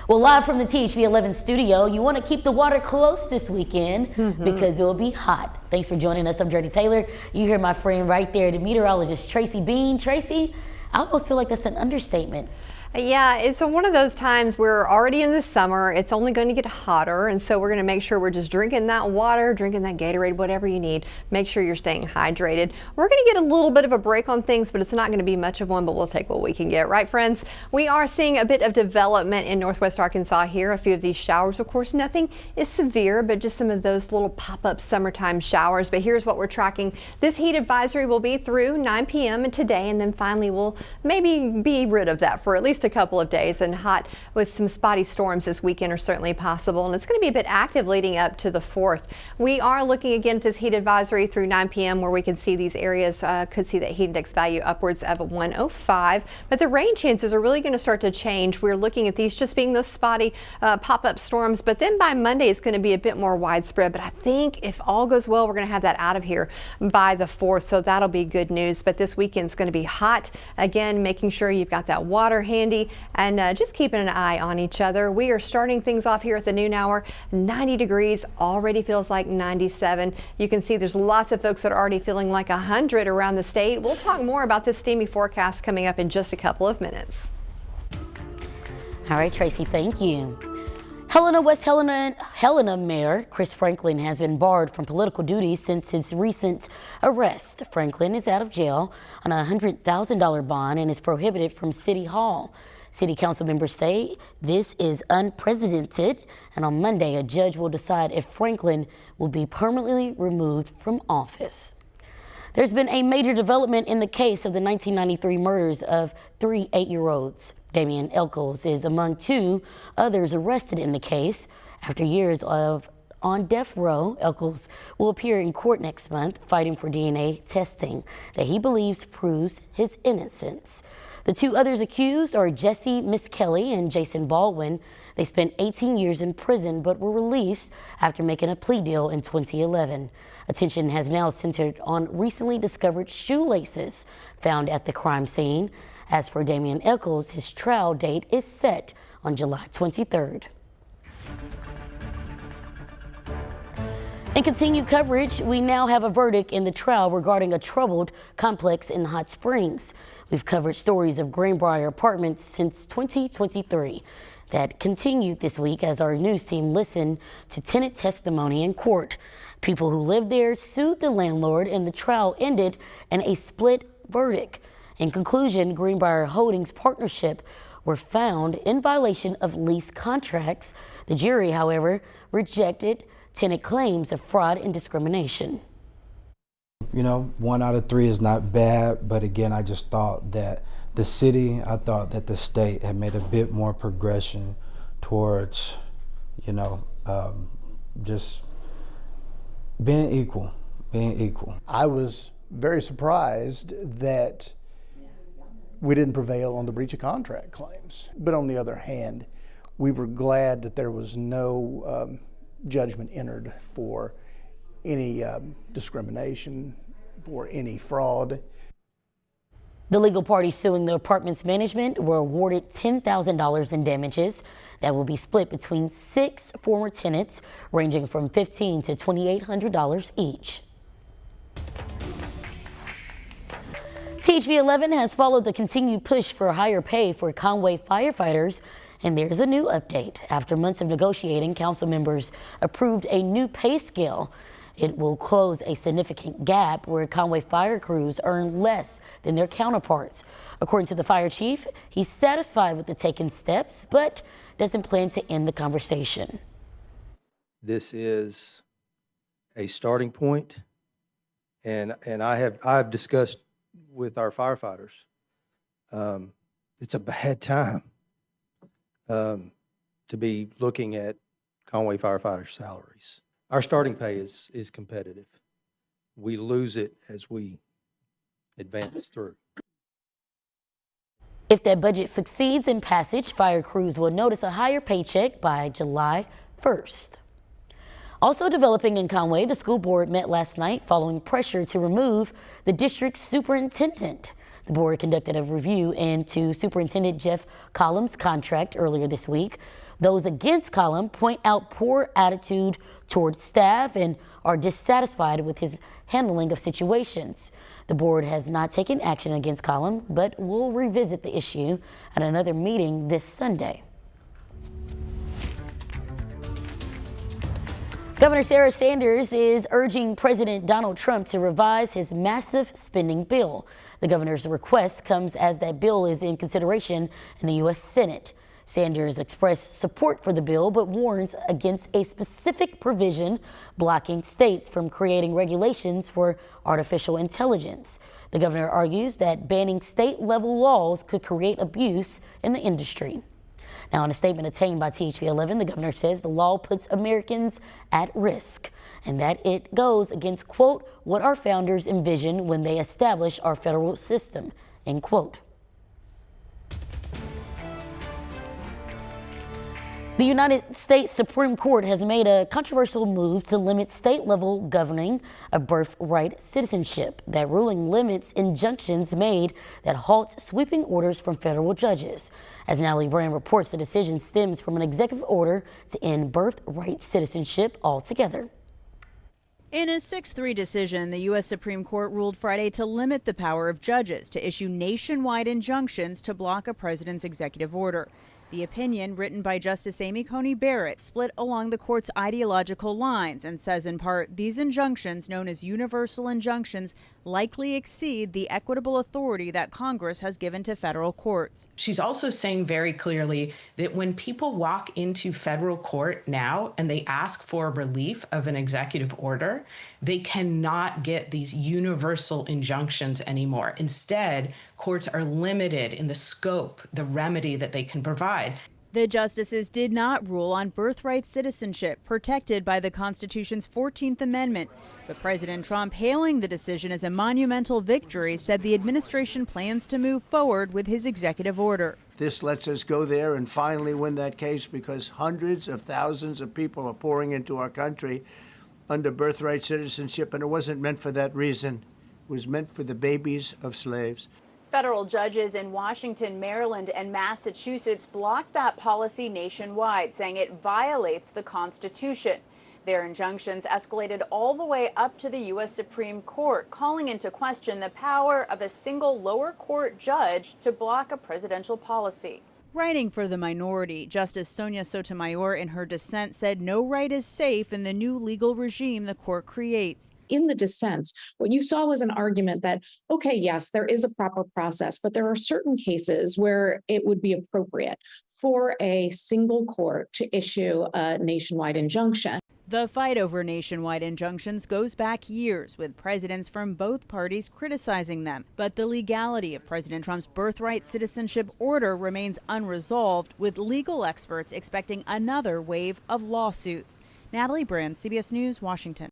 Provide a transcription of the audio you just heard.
Well, live from the THV 11 studio, you want to keep the water close this weekend because it will be hot. Thanks for joining us. I'm Jurnee Taylor. You hear my friend right there, the meteorologist Tracy Bean. Tracy, I almost feel like that's an understatement. Yeah, it's one of those times we're already in the summer. It's only going to get hotter, and so we're going to make sure we're just drinking that water, drinking that Gatorade, whatever you need. Make sure you're staying hydrated. We're going to get a little bit of a break on things, but it's not going to be much of one, but we'll take what we can get. Right, friends? We are seeing a bit of development in northwest Arkansas here. A few of these showers, of course, nothing is severe, but just some of those little pop-up summertime showers. But here's what we're tracking. This heat advisory will be through 9 p.m. today, and then finally we'll maybe be rid of that for at least a couple of days, and hot with some spotty storms this weekend are certainly possible, and it's going to be a bit active leading up to the 4th. We are looking again at this heat advisory through 9 p.m. where we can see these areas could see that heat index value upwards of 105, but the rain chances are really going to start to change. We're looking at these just being those spotty pop-up storms, but then by Monday it's going to be a bit more widespread. But I think if all goes well, we're going to have that out of here by the 4th, so that'll be good news. But this weekend's going to be hot again, making sure you've got that water handy and just keeping an eye on each other. We are starting things off here at the noon hour. 90 degrees, already feels like 97. You can see there's lots of folks that are already feeling like 100 around the state. We'll talk more about this steamy forecast coming up in just a couple of minutes. All right, Tracy, thank you. Helena Mayor Chris Franklin has been barred from political duties since his recent arrest. Franklin is out of jail on a $100,000 bond and is prohibited from City Hall. City Council members say this is unprecedented, and on Monday, a judge will decide if Franklin will be permanently removed from office. There's been a major development in the case of the 1993 murders of 3 8-year-olds. Damian Echols is among 2 others arrested in the case. After years of on death row, Echols will appear in court next month fighting for DNA testing that he believes proves his innocence. The 2 others accused are Jesse Miskelly and Jason Baldwin. They spent 18 years in prison but were released after making a plea deal in 2011. Attention has now centered on recently discovered shoelaces found at the crime scene. As for Damian Echols, his trial date is set on July 23rd. In continued coverage, we now have a verdict in the trial regarding a troubled complex in Hot Springs. We've covered stories of Greenbrier Apartments since 2023. That continued this week as our news team listened to tenant testimony in court. People who lived there sued the landlord, and the trial ended in a split verdict. In conclusion, Greenbrier Holdings partnership were found in violation of lease contracts. The jury, however, rejected tenant claims of fraud and discrimination. You know, 1 out of 3 is not bad, but again, I just thought that the city, I thought that the state had made a bit more progression towards, you know, just being equal. I was very surprised that we didn't prevail on the breach of contract claims. But on the other hand, we were glad that there was no judgment entered for any discrimination, for any fraud. The legal parties suing the apartment's management were awarded $10,000 in damages that will be split between 6 former tenants, ranging from $1,500 to $2,800 each. THV 11 has followed the continued push for higher pay for Conway firefighters, and there's a new update. After months of negotiating, council members approved a new pay scale. It will close a significant gap where Conway fire crews earn less than their counterparts. According to the fire chief, he's satisfied with the taken steps, but doesn't plan to end the conversation. This is a starting point, and I've discussed with our firefighters. It's a bad time to be looking at Conway firefighters' salaries. Our starting pay is competitive. We lose it as we advance through. If that budget succeeds in passage, fire crews will notice a higher paycheck by July 1st. Also developing in Conway, the school board met last night following pressure to remove the district's superintendent. The board conducted a review into Superintendent Jeff Collins' contract earlier this week. Those against Collins point out poor attitude towards staff and are dissatisfied with his handling of situations. The board has not taken action against Collins, but will revisit the issue at another meeting this Sunday. Governor Sarah Sanders is urging President Donald Trump to revise his massive spending bill. The governor's request comes as that bill is in consideration in the U.S. Senate. Sanders expressed support for the bill, but warns against a specific provision blocking states from creating regulations for artificial intelligence. The governor argues that banning state-level laws could create abuse in the industry. Now, in a statement obtained by THV 11, the governor says the law puts Americans at risk and that it goes against, quote, what our founders envisioned when they established our federal system, end quote. The United States Supreme Court has made a controversial move to limit state-level governing of birthright citizenship. That ruling limits injunctions made that halt sweeping orders from federal judges. As Natalie Brand reports, the decision stems from an executive order to end birthright citizenship altogether. In a 6-3 decision, the U.S. Supreme Court ruled Friday to limit the power of judges to issue nationwide injunctions to block a president's executive order. The opinion, written by Justice Amy Coney Barrett, split along the court's ideological lines and says in part, these injunctions, known as universal injunctions, likely exceed the equitable authority that Congress has given to federal courts. She's also saying very clearly that when people walk into federal court now and they ask for relief of an executive order, they cannot get these universal injunctions anymore. Instead, courts are limited in the scope, the remedy that they can provide. The justices did not rule on birthright citizenship protected by the Constitution's 14th Amendment. But President Trump, hailing the decision as a monumental victory, said the administration plans to move forward with his executive order. This lets us go there and finally win that case because hundreds of thousands of people are pouring into our country under birthright citizenship, and it wasn't meant for that reason. It was meant for the babies of slaves. Federal judges in Washington, Maryland, and Massachusetts blocked that policy nationwide, saying it violates the Constitution. Their injunctions escalated all the way up to the U.S. Supreme Court, calling into question the power of a single lower court judge to block a presidential policy. Writing for the minority, Justice Sonia Sotomayor in her dissent said no right is safe in the new legal regime the court creates. In the dissents, what you saw was an argument that, okay, yes, there is a proper process, but there are certain cases where it would be appropriate for a single court to issue a nationwide injunction. The fight over nationwide injunctions goes back years, with presidents from both parties criticizing them. But the legality of President Trump's birthright citizenship order remains unresolved, with legal experts expecting another wave of lawsuits. Natalie Brand, CBS News, Washington.